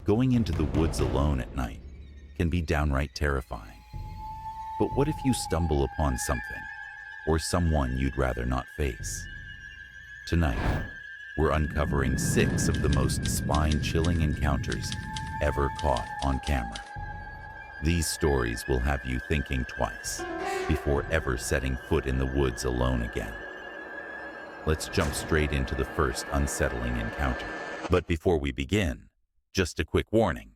Going into the woods alone at night can be downright terrifying. But what if you stumble upon something or someone you'd rather not face? Tonight, we're uncovering 6 of the most spine-chilling encounters ever caught on camera. These stories will have you thinking twice before ever setting foot in the woods alone again. Let's jump straight into the first unsettling encounter. But before we begin, just a quick warning.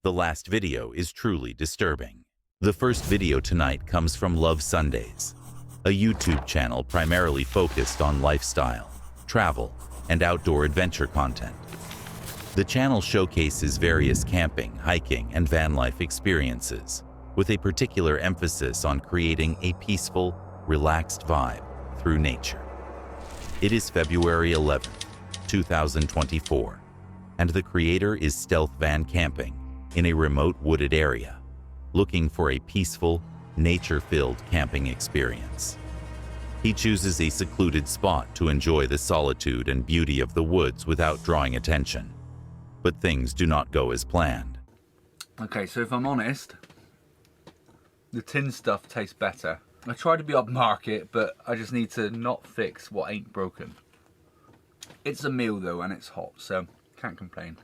The last video is truly disturbing. The first video tonight comes from Love Sundays, a YouTube channel primarily focused on lifestyle, travel, and outdoor adventure content. The channel showcases various camping, hiking, and van life experiences, with a particular emphasis on creating a peaceful, relaxed vibe through nature. It is February 11th, 2024, and the creator is stealth van camping in a remote wooded area, looking for a peaceful, nature-filled camping experience. He chooses a secluded spot to enjoy the solitude and beauty of the woods without drawing attention. But things do not go as planned. Okay, so if I'm honest, the tin stuff tastes better. I try to be upmarket, but I just need to not fix what ain't broken. It's a meal though, and it's hot, so can't complain.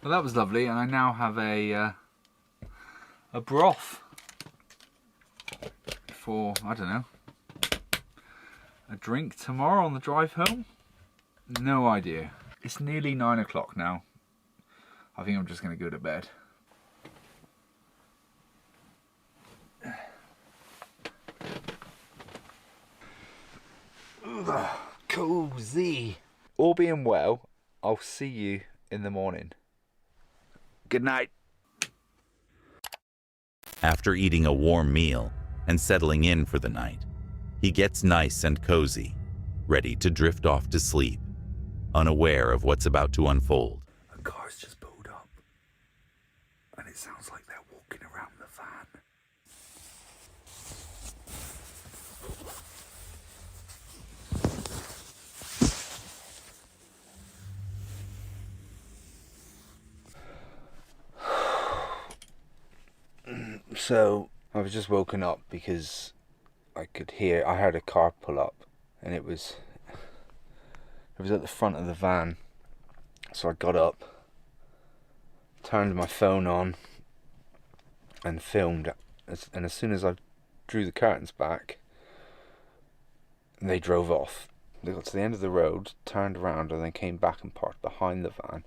Well, that was lovely, and I now have a broth for, I don't know, a drink tomorrow on the drive home? No idea. It's nearly 9 o'clock now. I think I'm just going to go to bed. Ugh, cozy. All being well, I'll see you in the morning. Good night. After eating a warm meal and settling in for the night, he gets nice and cozy, ready to drift off to sleep, unaware of what's about to unfold. A car's just pulled up, and it sounds like they're walking around the van. So I was just woken up because I heard a car pull up, and it was at the front of the van. So I got up, turned my phone on, and filmed. And as soon as I drew the curtains back, they drove off. They got to the end of the road, turned around, and then came back and parked behind the van.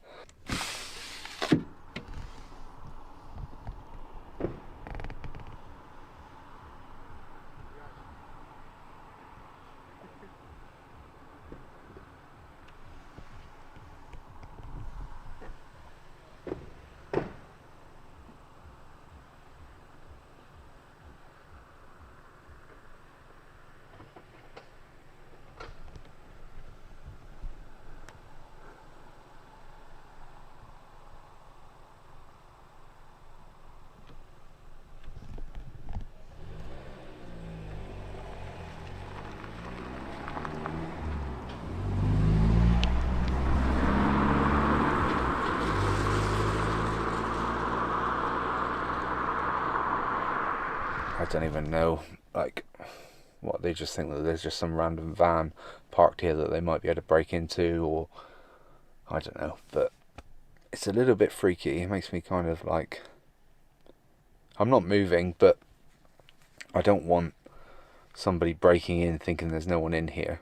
I don't even know, like, what, they just think that there's just some random van parked here that they might be able to break into, or I don't know, but it's a little bit freaky. It makes me kind of like, I'm not moving, but I don't want somebody breaking in thinking there's no one in here,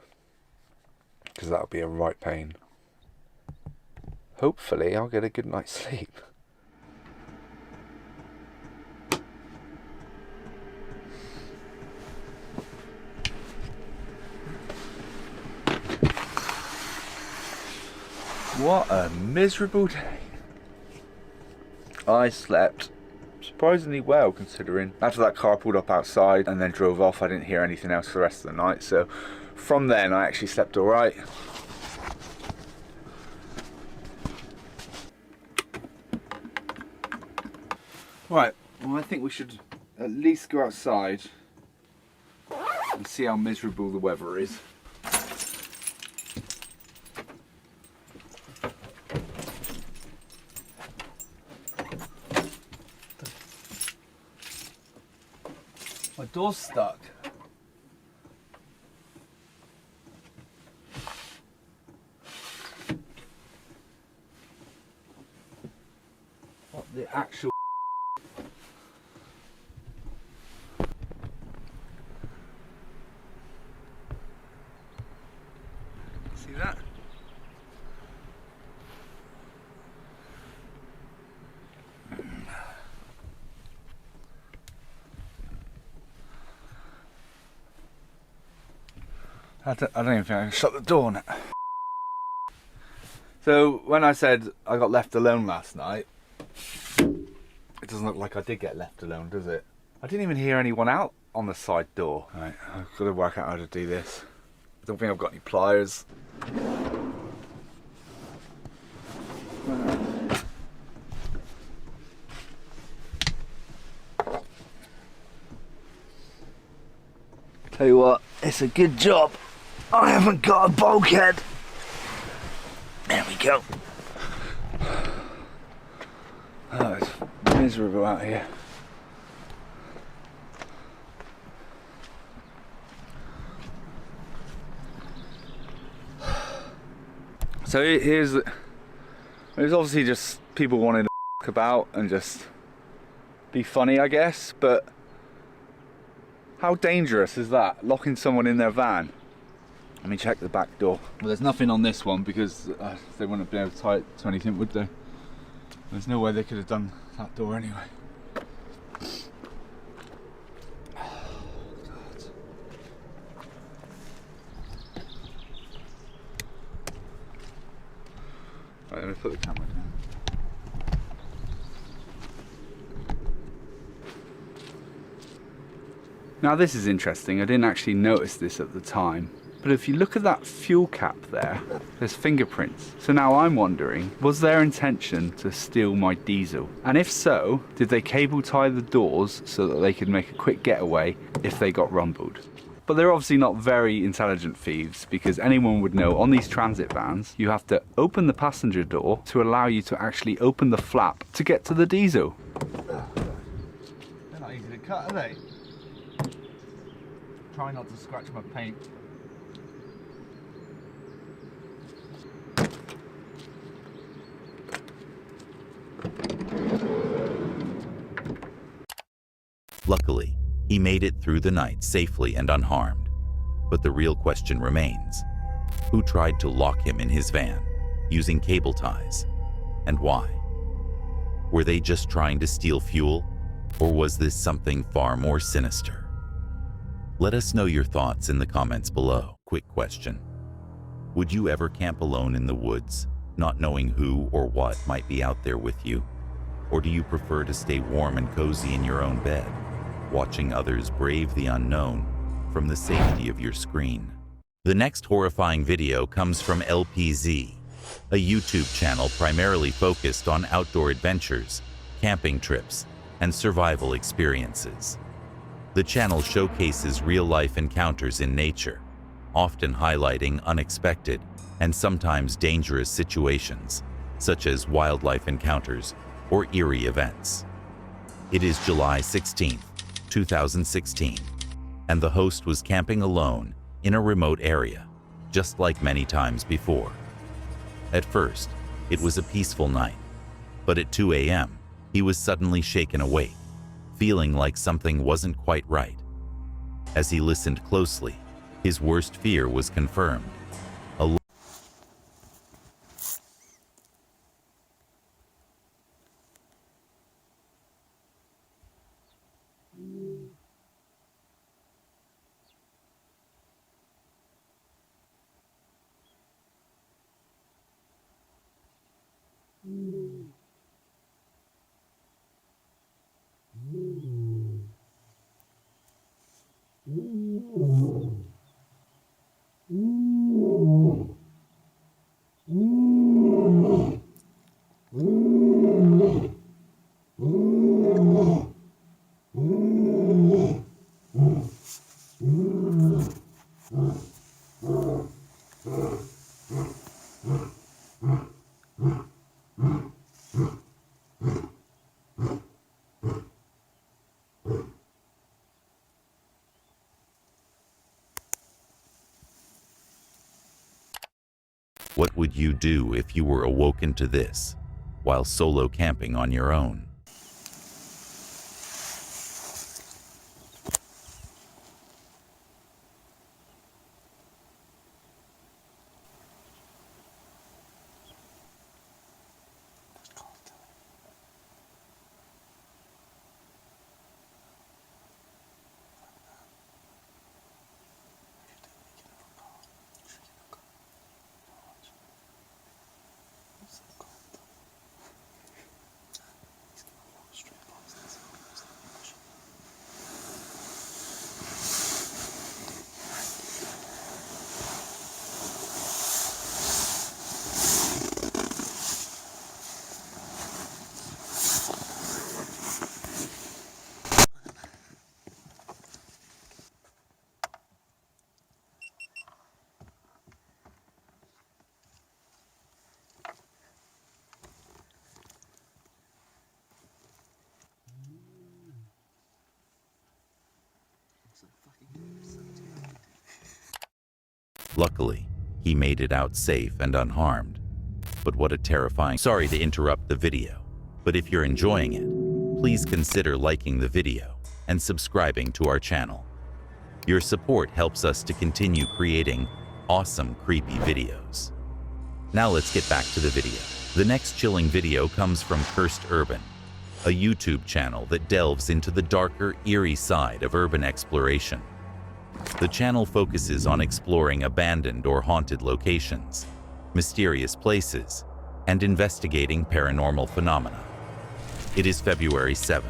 because that would be a right pain. Hopefully I'll get a good night's sleep. What a miserable day. I slept surprisingly well, considering after that car pulled up outside and then drove off, I didn't hear anything else for the rest of the night. So from then I actually slept all right. Right, well, I think we should at least go outside and see how miserable the weather is. My door's stuck. What the actual... See that? I don't even think I can shut the door now. So when I said I got left alone last night, it doesn't look like I did get left alone, does it? I didn't even hear anyone out on the side door. Right, I've got to work out how to do this. I don't think I've got any pliers. Tell you what, it's a good job I haven't got a bulkhead. There we go. Oh, it's miserable out here. So there's obviously just people wanting to f*** about and just be funny, I guess, but how dangerous is that, locking someone in their van? Let me check the back door. Well, there's nothing on this one because they wouldn't have been able to tie it to anything, would they? There's no way they could have done that door anyway. Oh, God. Right, let me put the camera down. Now this is interesting, I didn't actually notice this at the time. But if you look at that fuel cap there, there's fingerprints. So now I'm wondering, was their intention to steal my diesel? And if so, did they cable tie the doors so that they could make a quick getaway if they got rumbled? But they're obviously not very intelligent thieves, because anyone would know on these transit vans, you have to open the passenger door to allow you to actually open the flap to get to the diesel. They're not easy to cut, are they? Try not to scratch my paint. Luckily, he made it through the night safely and unharmed. But the real question remains: who tried to lock him in his van using cable ties, and why? Were they just trying to steal fuel, or was this something far more sinister? Let us know your thoughts in the comments below. Quick question: would you ever camp alone in the woods, not knowing who or what might be out there with you? Or do you prefer to stay warm and cozy in your own bed, watching others brave the unknown from the safety of your screen? The next horrifying video comes from LPZ, a YouTube channel primarily focused on outdoor adventures, camping trips, and survival experiences. The channel showcases real-life encounters in nature, often highlighting unexpected and sometimes dangerous situations, such as wildlife encounters or eerie events. It is July 16th, 2016, and the host was camping alone in a remote area, just like many times before. At first, it was a peaceful night, but at 2 a.m., he was suddenly shaken awake, feeling like something wasn't quite right. As he listened closely, his worst fear was confirmed. What would you do if you were awoken to this while solo camping on your own? Luckily, he made it out safe and unharmed. But what a terrifying... Sorry to interrupt the video, but if you're enjoying it, please consider liking the video and subscribing to our channel. Your support helps us to continue creating awesome, creepy videos. Now let's get back to the video. The next chilling video comes from Cursed Urban, a YouTube channel that delves into the darker, eerie side of urban exploration. The channel focuses on exploring abandoned or haunted locations, mysterious places, and investigating paranormal phenomena. It is February 7,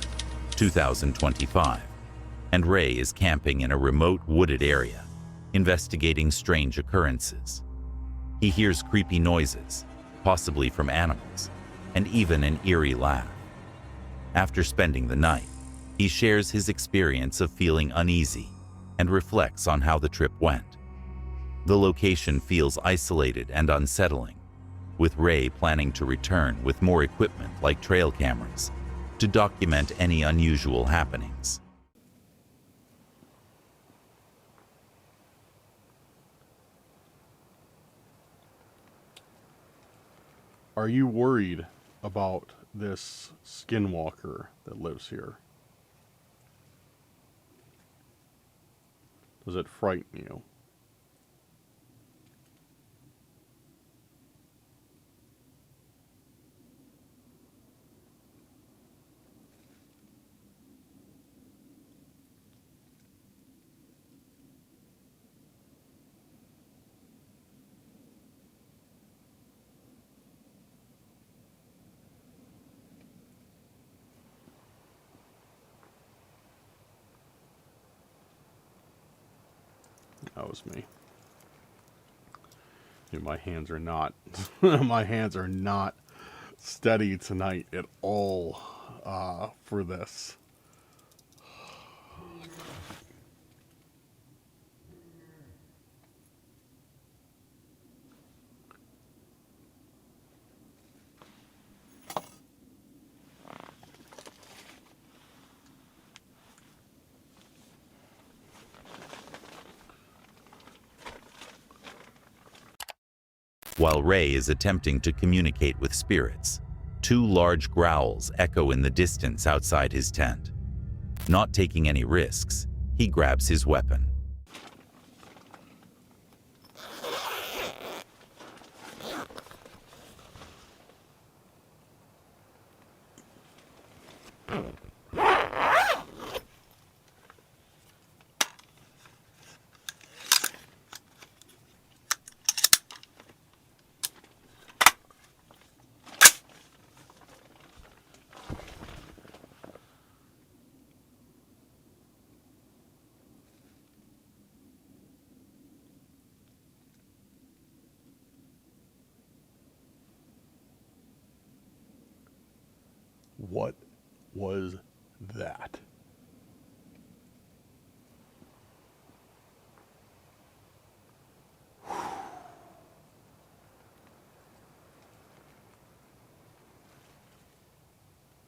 2025, and Ray is camping in a remote wooded area, investigating strange occurrences. He hears creepy noises, possibly from animals, and even an eerie laugh. After spending the night, he shares his experience of feeling uneasy and reflects on how the trip went. The location feels isolated and unsettling, with Ray planning to return with more equipment like trail cameras to document any unusual happenings. Are you worried about this skinwalker that lives here? Does it frighten you? That was me. Dude, my hands are not my hands are not steady tonight at all for this. While Ray is attempting to communicate with spirits, two large growls echo in the distance outside his tent. Not taking any risks, he grabs his weapon. What was that?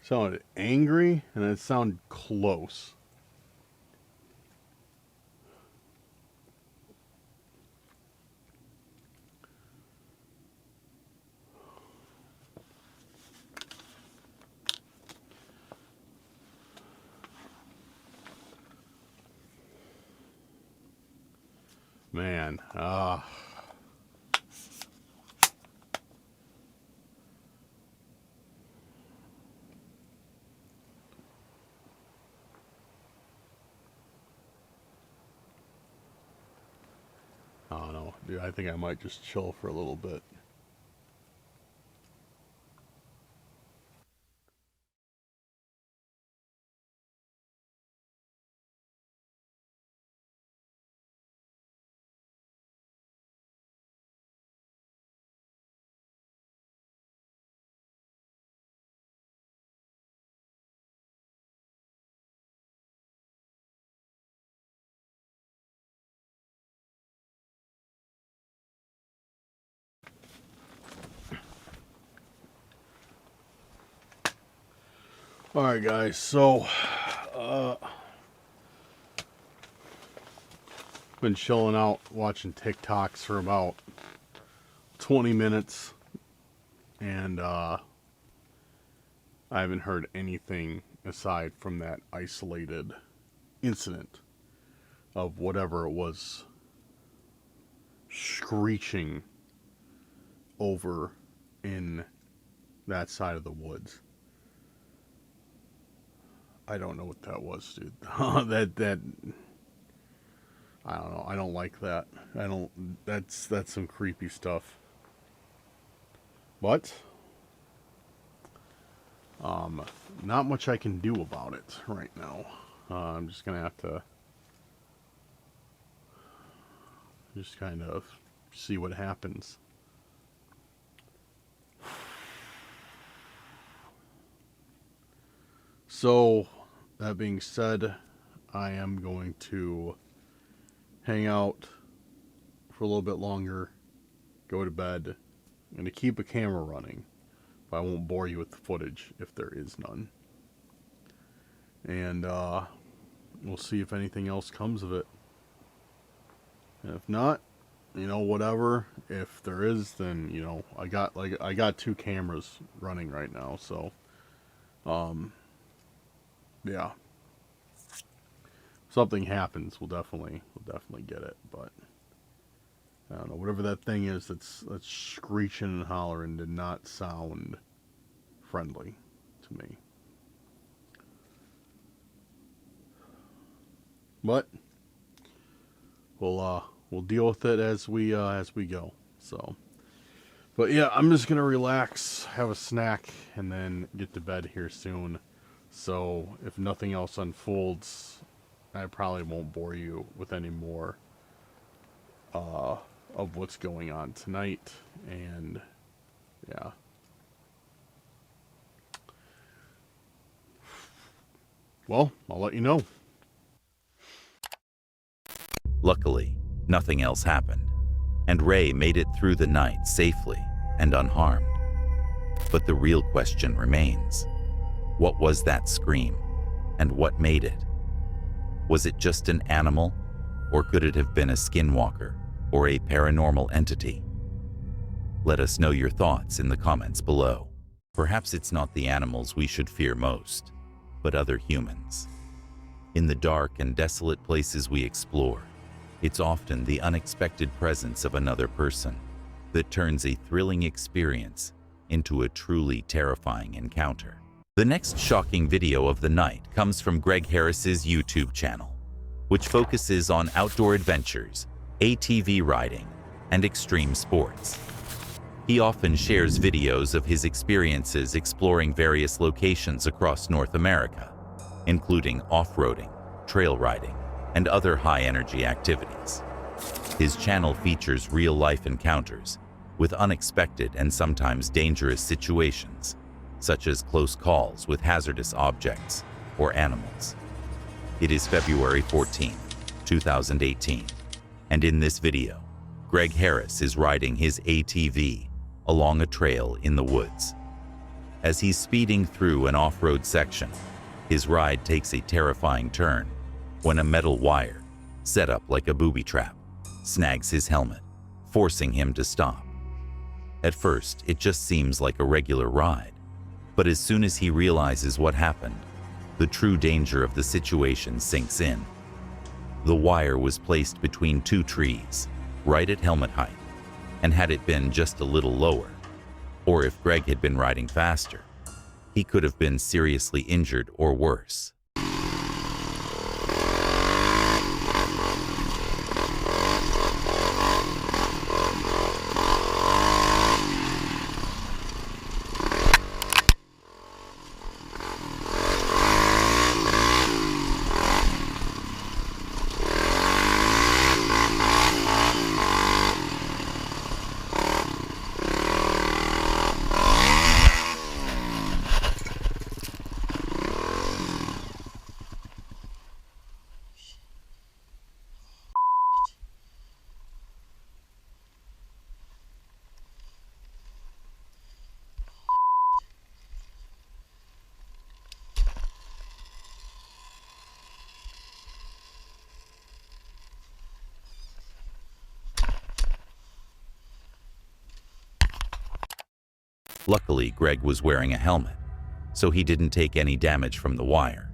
Sounded angry and it sounded close. Man, I don't know, dude. I think I might just chill for a little bit. All right, guys. So, been chilling out watching TikToks for about 20 minutes, and I haven't heard anything aside from that isolated incident of whatever it was screeching over in that side of the woods. I don't know what that was, dude. that I don't know. I don't like that. I don't. That's some creepy stuff. But not much I can do about it right now. I'm just gonna have to just kind of see what happens. So, that being said, I am going to hang out for a little bit longer, go to bed. I'm going to keep a camera running, but I won't bore you with the footage if there is none. And we'll see if anything else comes of it. And if not, you know, whatever. If there is, then, you know, I got 2 cameras running right now, so yeah. If something happens, we'll definitely get it, but I don't know, whatever that thing is that's screeching and hollering did not sound friendly to me. But we'll deal with it as we go. So, but yeah, I'm just gonna relax, have a snack, and then get to bed here soon. So if nothing else unfolds, I probably won't bore you with any more of what's going on tonight. And yeah. Well, I'll let you know. Luckily, nothing else happened, and Ray made it through the night safely and unharmed. But the real question remains. What was that scream, and what made it? Was it just an animal, or could it have been a skinwalker or a paranormal entity? Let us know your thoughts in the comments below. Perhaps it's not the animals we should fear most, but other humans. In the dark and desolate places we explore, it's often the unexpected presence of another person that turns a thrilling experience into a truly terrifying encounter. The next shocking video of the night comes from Greg Harris's YouTube channel, which focuses on outdoor adventures, ATV riding, and extreme sports. He often shares videos of his experiences exploring various locations across North America, including off-roading, trail riding, and other high-energy activities. His channel features real-life encounters with unexpected and sometimes dangerous situations, such as close calls with hazardous objects or animals. It is February 14, 2018, and in this video, Greg Harris is riding his ATV along a trail in the woods. As he's speeding through an off-road section, his ride takes a terrifying turn when a metal wire, set up like a booby trap, snags his helmet, forcing him to stop. At first, it just seems like a regular ride, but as soon as he realizes what happened, the true danger of the situation sinks in. The wire was placed between two trees, right at helmet height, and had it been just a little lower, or if Greg had been riding faster, he could have been seriously injured or worse. Luckily, Greg was wearing a helmet, so he didn't take any damage from the wire.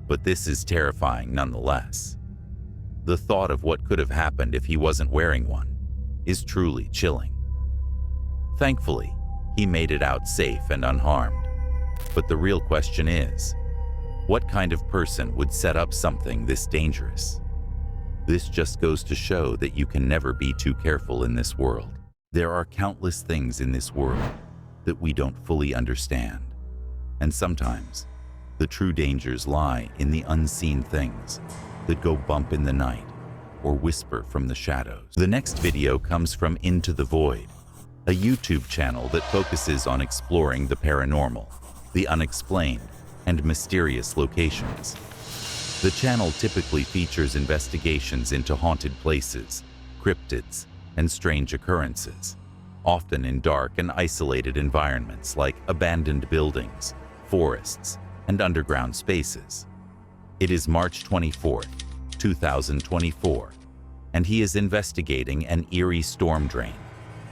But this is terrifying nonetheless. The thought of what could have happened if he wasn't wearing one is truly chilling. Thankfully, he made it out safe and unharmed. But the real question is, what kind of person would set up something this dangerous? This just goes to show that you can never be too careful in this world. There are countless things in this world that we don't fully understand. And sometimes, the true dangers lie in the unseen things that go bump in the night or whisper from the shadows. The next video comes from Into the Void, a YouTube channel that focuses on exploring the paranormal, the unexplained, and mysterious locations. The channel typically features investigations into haunted places, cryptids, and strange occurrences, often in dark and isolated environments like abandoned buildings, forests, and underground spaces. It is March 24th, 2024, and he is investigating an eerie storm drain,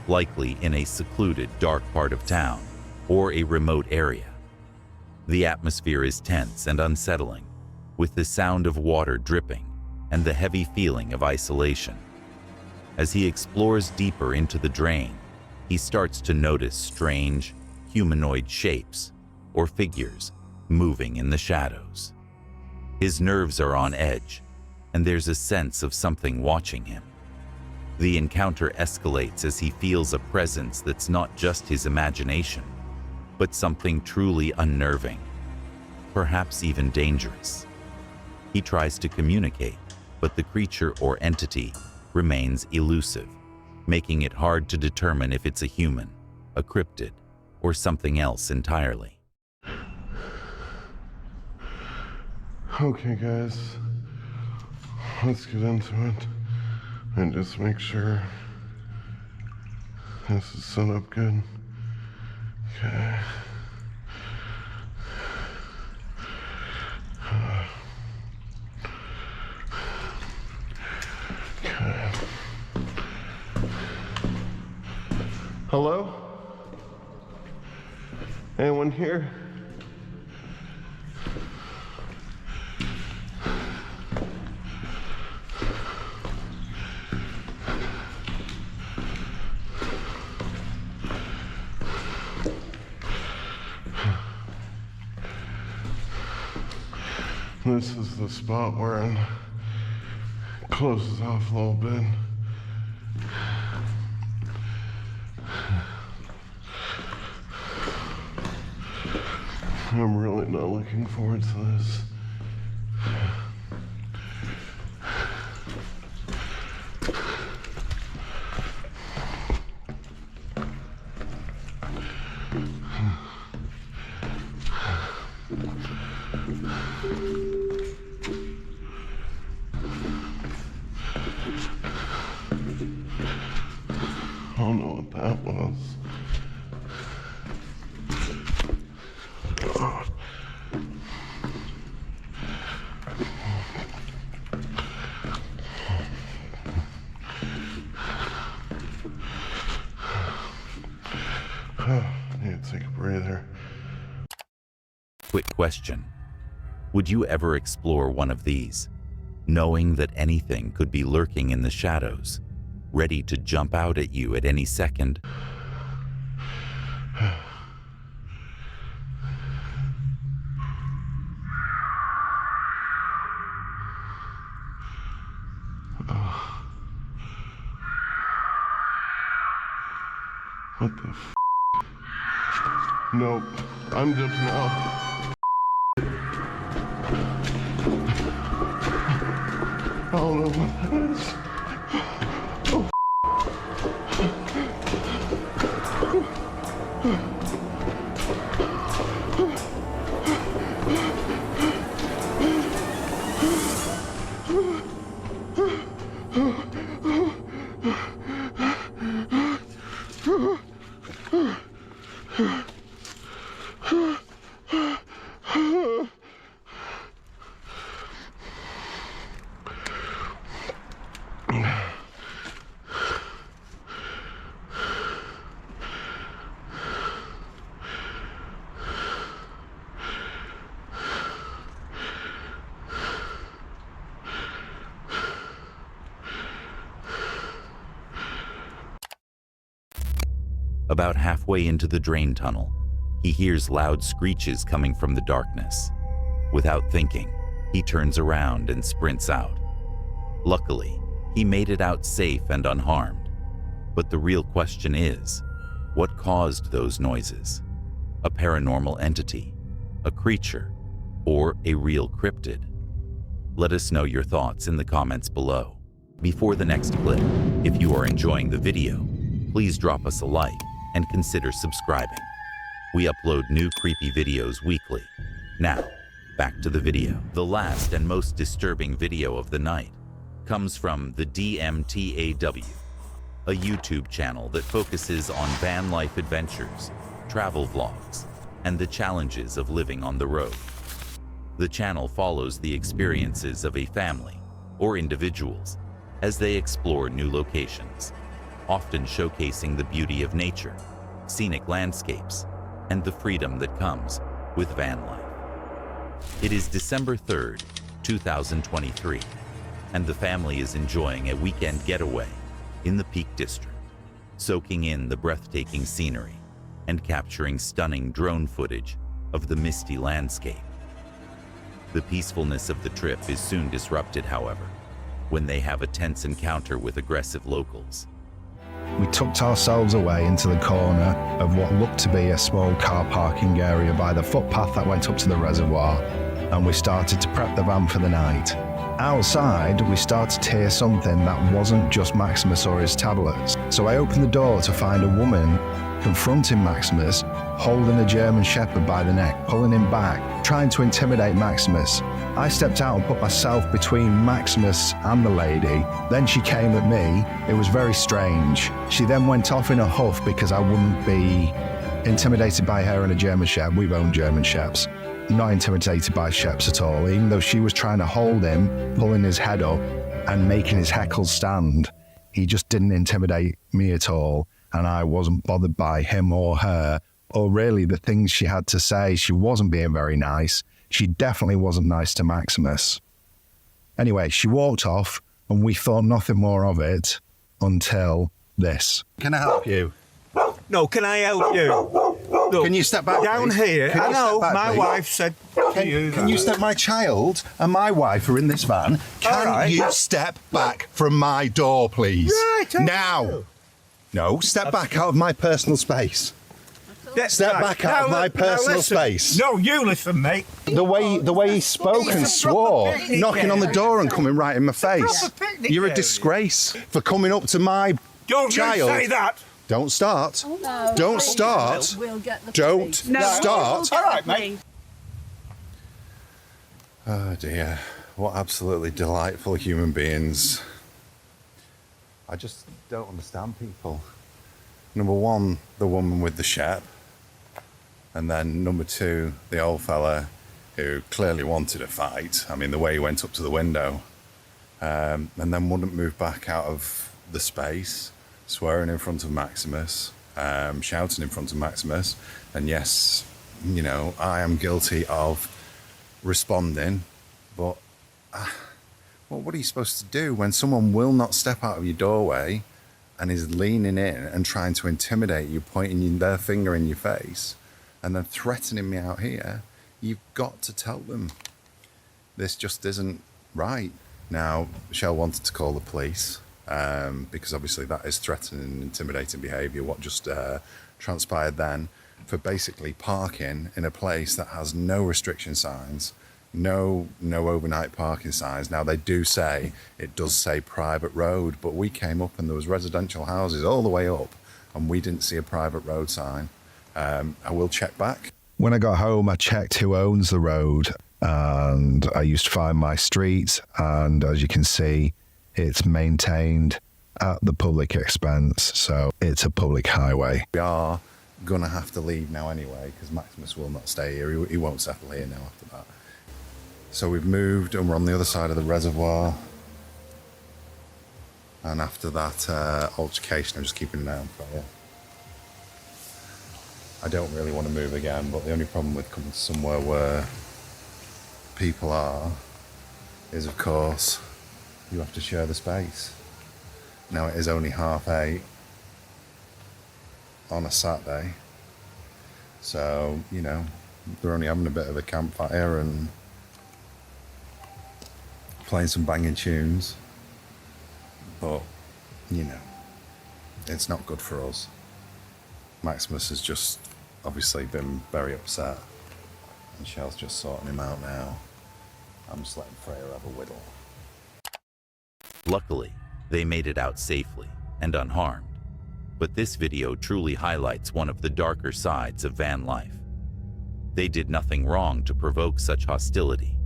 likely in a secluded, dark part of town or a remote area. The atmosphere is tense and unsettling, with the sound of water dripping and the heavy feeling of isolation. As he explores deeper into the drain, he starts to notice strange, humanoid shapes or figures moving in the shadows. His nerves are on edge, and there's a sense of something watching him. The encounter escalates as he feels a presence that's not just his imagination, but something truly unnerving, perhaps even dangerous. He tries to communicate, but the creature or entity remains elusive, making it hard to determine if it's a human, a cryptid, or something else entirely. Okay guys, let's get into it and just make sure this is set up good. Okay. Okay. Hello? Anyone here? This is the spot where it closes off a little bit. I'm really not looking forward to this. I don't know what that was. Need to take a breather. Quick question. Would you ever explore one of these? knowing that anything could be lurking in the shadows, ready to jump out at you at any second. What the f? Nope. I'm jumping out. I don't know what that is. About halfway into the drain tunnel, he hears loud screeches coming from the darkness. Without thinking, he turns around and sprints out. Luckily, he made it out safe and unharmed. But the real question is, what caused those noises? A paranormal entity, a creature, or a real cryptid? Let us know your thoughts in the comments below. Before the next clip, if you are enjoying the video, please drop us a like and consider subscribing. We upload new creepy videos weekly. Now, back to the video. The last and most disturbing video of the night comes from the DMTAW, a YouTube channel that focuses on van life adventures, travel vlogs, and the challenges of living on the road. The channel follows the experiences of a family or individuals as they explore new locations, often showcasing the beauty of nature, scenic landscapes, and the freedom that comes with van life. It is December 3rd, 2023, and the family is enjoying a weekend getaway in the Peak District, soaking in the breathtaking scenery and capturing stunning drone footage of the misty landscape. The peacefulness of the trip is soon disrupted, however, when they have a tense encounter with aggressive locals. We tucked ourselves away into the corner of what looked to be a small car parking area by the footpath that went up to the reservoir, and we started to prep the van for the night. Outside, we started to hear something that wasn't just Maximus or his tablets, so I opened the door to find a woman confronting Maximus, holding a German Shepherd by the neck, pulling him back, trying to intimidate Maximus. I stepped out and put myself between Maximus and the lady. Then she came at me. It was very strange. She then went off in a huff because I wouldn't be intimidated by her and a German Shepherd. We've owned German Shepherds. Not intimidated by Shepherds at all, even though she was trying to hold him, pulling his head up and making his heckles stand. He just didn't intimidate me at all, and I wasn't bothered by him or her, or really the things she had to say. She wasn't being very nice. She definitely wasn't nice to Maximus. Anyway, she walked off, and we thought nothing more of it until this. Can I help you? No, can I help you? Look, Can you step back, down please? here? Can I you know, step back, my please? wife said to you Can you step? My child and my wife are in this van. Can All right. you step back from my door, please? Right, okay. Now. No, step back out of my personal space. Step back out of my personal listen. space. No, you listen, mate. The way he spoke and It's a proper swore, picnic knocking on the area. door and coming right in my face. proper picnic You're a area. disgrace for coming up to my Don't child. you say that. Don't start. No, Don't please. start. We'll get the Don't police. start. All right, mate. Oh dear, what absolutely delightful human beings. I just don't understand people. Number one, the woman with the shep. And then number two, the old fella who clearly wanted a fight. I mean, the way he went up to the window. And then wouldn't move back out of the space, swearing in front of Maximus, shouting in front of Maximus. And yes, you know, I am guilty of responding, but well, what are you supposed to do when someone will not step out of your doorway and is leaning in and trying to intimidate you, pointing their finger in your face and then threatening me out here? You've got to tell them this just isn't right. Now, Michelle wanted to call the police because obviously that is threatening and intimidating behaviour, what just transpired then, for basically parking in a place that has no restriction signs, no overnight parking signs. Now, they do say, it does say private road, but we came up and there was residential houses all the way up and we didn't see a private road sign. I will check back. When I got home, I checked who owns the road, and I used to find my street, and as you can see, it's maintained at the public expense, so it's a public highway. We are gonna have to leave now anyway, because Maximus will not stay here. He won't settle here now after that. So we've moved and we're on the other side of the reservoir. And after that altercation, I'm just keeping an eye on for you. I don't really want to move again, but the only problem with coming to somewhere where people are is, of course, you have to share the space. Now, it is only 8:30 on a Saturday, so, you know, they're only having a bit of a campfire and playing some banging tunes, but, you know, it's not good for us. Maximus has just obviously been very upset, and Shell's just sorting him out now. I'm just letting Freya have a whittle. Luckily, they made it out safely and unharmed. But this video truly highlights one of the darker sides of van life. They did nothing wrong to provoke such hostility,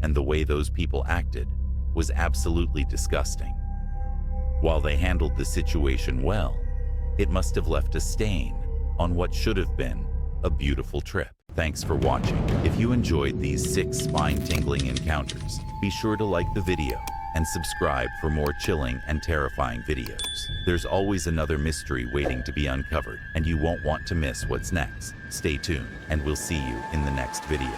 and the way those people acted was absolutely disgusting. While they handled the situation well, it must have left a stain on what should have been a beautiful trip. Thanks for watching. If you enjoyed these 6 spine-tingling encounters, be sure to like the video and subscribe for more chilling and terrifying videos. There's always another mystery waiting to be uncovered, and you won't want to miss what's next. Stay tuned, and we'll see you in the next video.